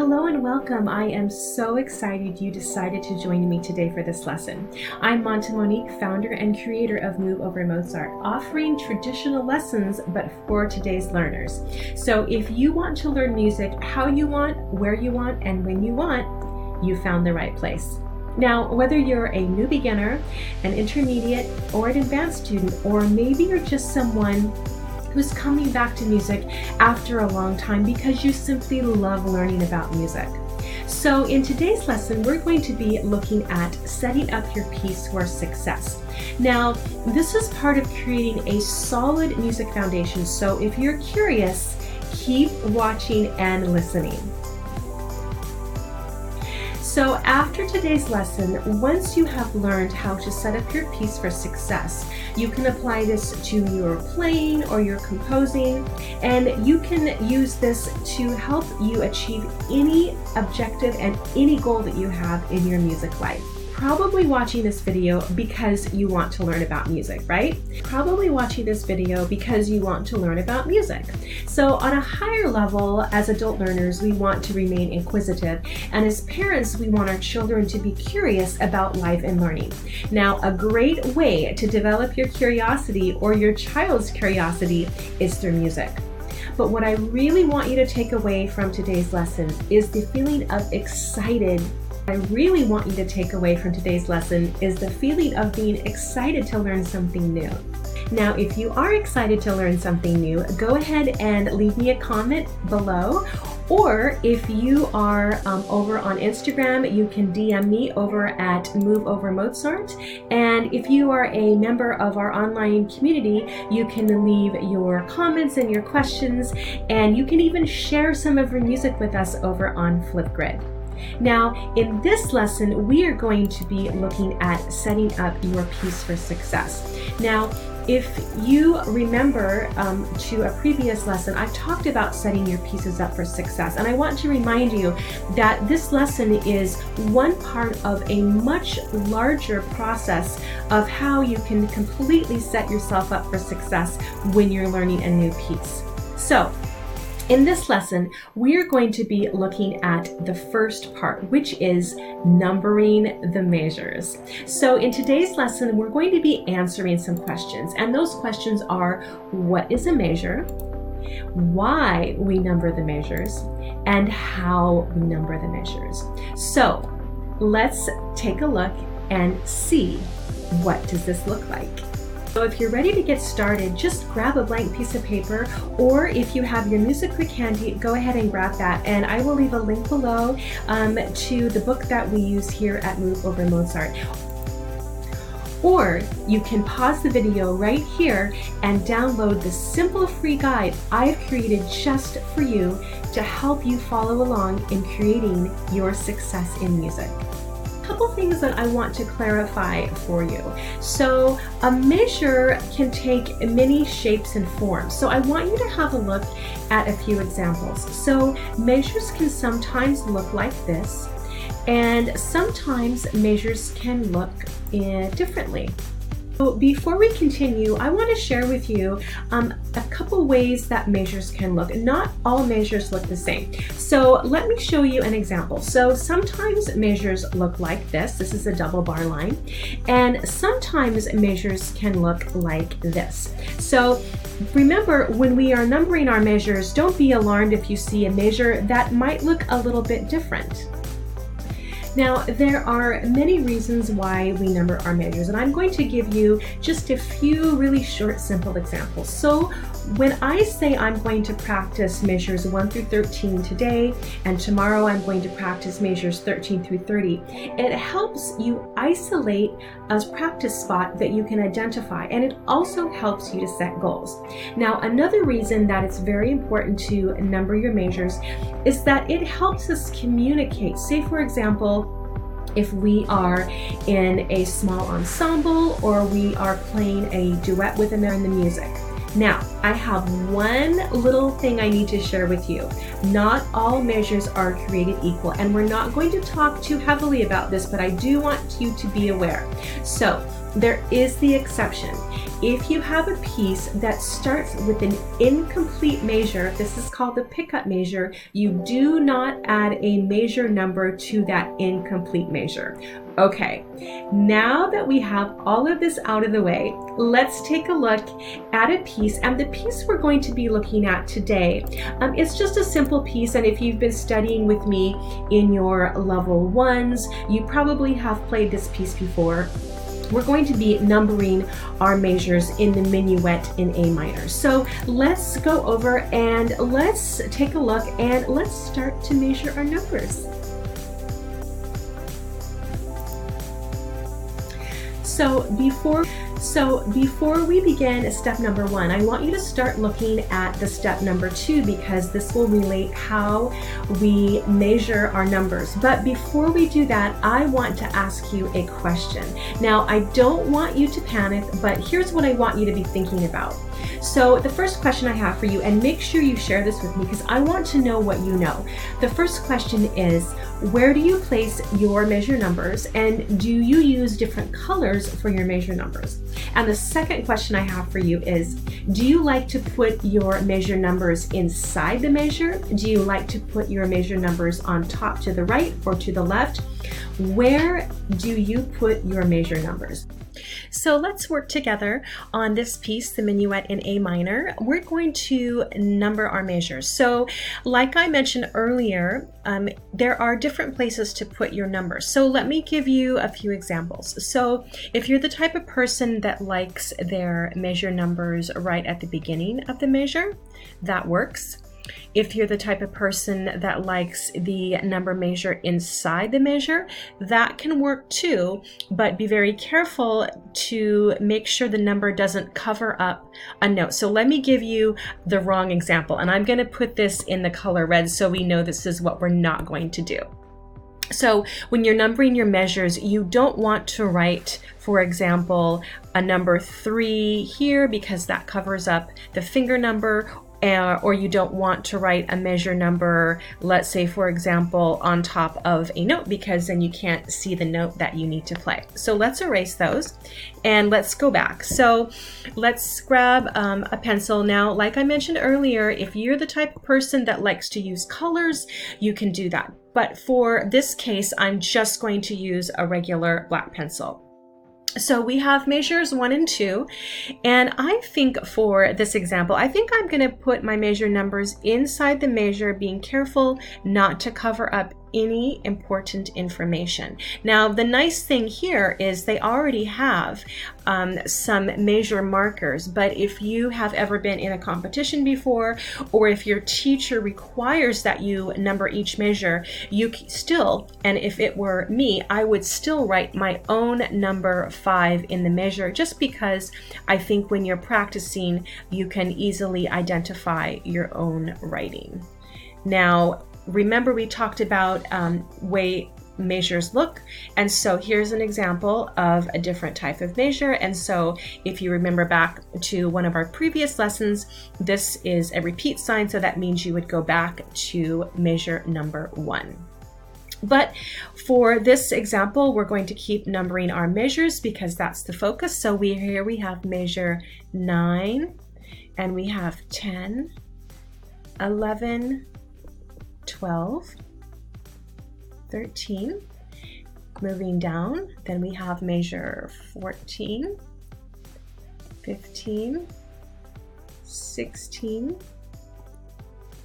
Hello and welcome. I am so excited you decided to join me today for this lesson. I'm Monta Monique, founder and creator of MoveOverMozart, offering traditional lessons but for today's learners. So if you want to learn music how you want, where you want, and when you want, you found the right place. Now, whether you're a new beginner, an intermediate, or an advanced student, or maybe you're just someone who's coming back to music after a long time because you simply love learning about music. So in today's lesson, we're going to be looking at setting up your piece for success. Now, this is part of creating a solid music foundation, so if you're curious, keep watching and listening. So after today's lesson, once you have learned how to set up your piece for success, you can apply this to your playing or your composing, and you can use this to help you achieve any objective and any goal that you have in your music life. Probably watching this video because you want to learn about music, right? Probably watching this video because you want to learn about music. So on a higher level, as adult learners, we want to remain inquisitive, and as parents, we want our children to be curious about life and learning. Now, a great way to develop your curiosity or your child's curiosity is through music. But what I really want you to take away from today's lesson is the feeling of excited. I really want you to take away from today's lesson is the feeling of being excited to learn something new. Now, if you are excited to learn something new, go ahead and leave me a comment below, or if you are over on Instagram, you can DM me over at MoveOverMozart, and if you are a member of our online community, you can leave your comments and your questions, and you can even share some of your music with us over on Flipgrid. Now, in this lesson, we are going to be looking at setting up your piece for success. Now, if you remember to a previous lesson, I talked about setting your pieces up for success, and I want to remind you that this lesson is one part of a much larger process of how you can completely set yourself up for success when you're learning a new piece. So, in this lesson, we're going to be looking at the first part, which is numbering the measures. So in today's lesson, we're going to be answering some questions, and those questions are: what is a measure, why we number the measures, and how we number the measures. So let's take a look and see, what does this look like? So if you're ready to get started, just grab a blank piece of paper, or if you have your music book handy, go ahead and grab that, and I will leave a link below to the book that we use here at MoveOverMozart. Or you can pause the video right here and download the simple free guide I've created just for you to help you follow along in creating your success in music. Couple things that I want to clarify for you. So a measure can take many shapes and forms. So I want you to have a look at a few examples. So measures can sometimes look like this, and sometimes measures can look differently. So before we continue, I want to share with you a couple ways that measures can look. Not all measures look the same. So let me show you an example. So sometimes measures look like this. This is a double bar line. And sometimes measures can look like this. So remember, when we are numbering our measures, don't be alarmed if you see a measure that might look a little bit different. Now, there are many reasons why we number our measures, and I'm going to give you just a few really short, simple examples. So when I say I'm going to practice measures 1 through 13 today, and tomorrow I'm going to practice measures 13 through 30, it helps you isolate a practice spot that you can identify, and it also helps you to set goals. Now, another reason that it's very important to number your measures is that it helps us communicate. Say, for example, if we are in a small ensemble or we are playing a duet with another in the music. Now, I have one little thing I need to share with you. Not all measures are created equal, and we're not going to talk too heavily about this, but I do want you to be aware. So there is the exception. If you have a piece that starts with an incomplete measure, this is called the pickup measure, you do not add a measure number to that incomplete measure. Okay, now that we have all of this out of the way, let's take a look at a piece, and the piece we're going to be looking at today, it's just a simple piece, and if you've been studying with me in your level ones, you probably have played this piece before. We're going to be numbering our measures in the minuet in A minor. So let's go over and let's take a look and let's start to measure our numbers. So before we begin step number 1, I want you to start looking at the step number 2 because this will relate how we measure our numbers. But before we do that, I want to ask you a question. Now, I don't want you to panic, but here's what I want you to be thinking about. So the first question I have for you, and make sure you share this with me because I want to know what you know. The first question is, where do you place your measure numbers, and do you use different colors for your measure numbers? And the second question I have for you is, do you like to put your measure numbers inside the measure? Do you like to put your measure numbers on top to the right or to the left? Where do you put your measure numbers? So let's work together on this piece, the minuet in A minor. We're going to number our measures. So like I mentioned earlier, there are different places to put your numbers. So let me give you a few examples. So if you're the type of person that likes their measure numbers right at the beginning of the measure, that works. If you're the type of person that likes the number measure inside the measure, that can work too, but be very careful to make sure the number doesn't cover up a note. So let me give you the wrong example, and I'm going to put this in the color red so we know this is what we're not going to do. So when you're numbering your measures, you don't want to write, for example, a number 3 here because that covers up the finger number, or you don't want to write a measure number, let's say for example, on top of a note because then you can't see the note that you need to play. So let's erase those and let's go back. So let's grab a pencil. Now, like I mentioned earlier, if you're the type of person that likes to use colors, you can do that. But for this case, I'm just going to use a regular black pencil. So we have measures 1 and 2, and I think for this example, I think I'm going to put my measure numbers inside the measure, being careful not to cover up any important information. Now, the nice thing here is they already have some measure markers, but if you have ever been in a competition before, or if your teacher requires that you number each measure, you still, and if it were me, I would still write my own number 5 in the measure, just because I think when you're practicing, you can easily identify your own writing. Now, remember we talked about way measures look, and so here's an example of a different type of measure. And so if you remember back to one of our previous lessons, this is a repeat sign, so that means you would go back to measure number 1. But for this example, we're going to keep numbering our measures because that's the focus. So here we have measure 9, and we have 10, 11, 12, 13. Moving down, then we have measure 14, 15, 16,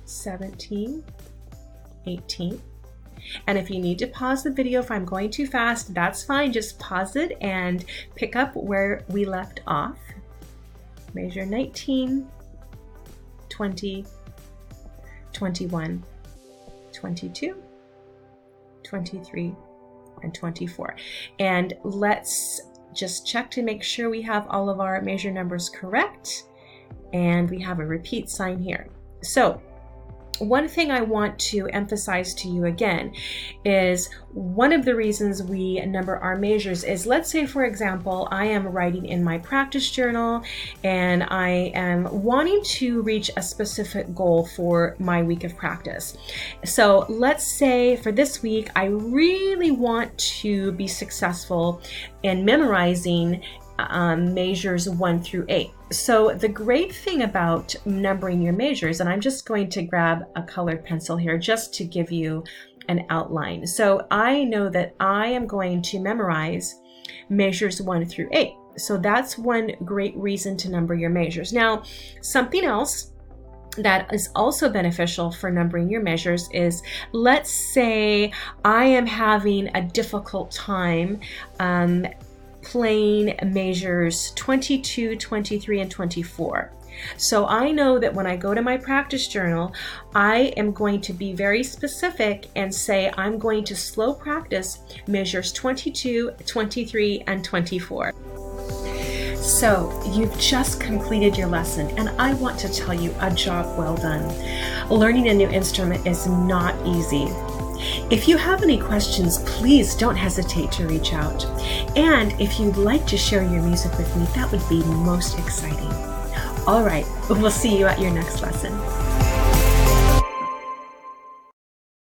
17, 18. And if you need to pause the video if I'm going too fast, that's fine. Just pause it and pick up where we left off. Measure 19, 20, 21, 22, 23, and 24. And let's just check to make sure we have all of our measure numbers correct. And we have a repeat sign here. So one thing I want to emphasize to you again is one of the reasons we number our measures is, let's say, for example, I am writing in my practice journal and I am wanting to reach a specific goal for my week of practice. So let's say for this week, I really want to be successful in memorizing measures 1 through 8. So the great thing about numbering your measures, and I'm just going to grab a colored pencil here just to give you an outline. So I know that I am going to memorize measures 1 through 8. So that's one great reason to number your measures. Now, something else that is also beneficial for numbering your measures is, let's say I am having a difficult time playing measures 22, 23, and 24. So I know that when I go to my practice journal, I am going to be very specific and say I'm going to slow practice measures 22, 23, and 24. So you've just completed your lesson, and I want to tell you, a job well done. Learning a new instrument is not easy. If you have any questions, please don't hesitate to reach out. And if you'd like to share your music with me, that would be most exciting. All right, we'll see you at your next lesson.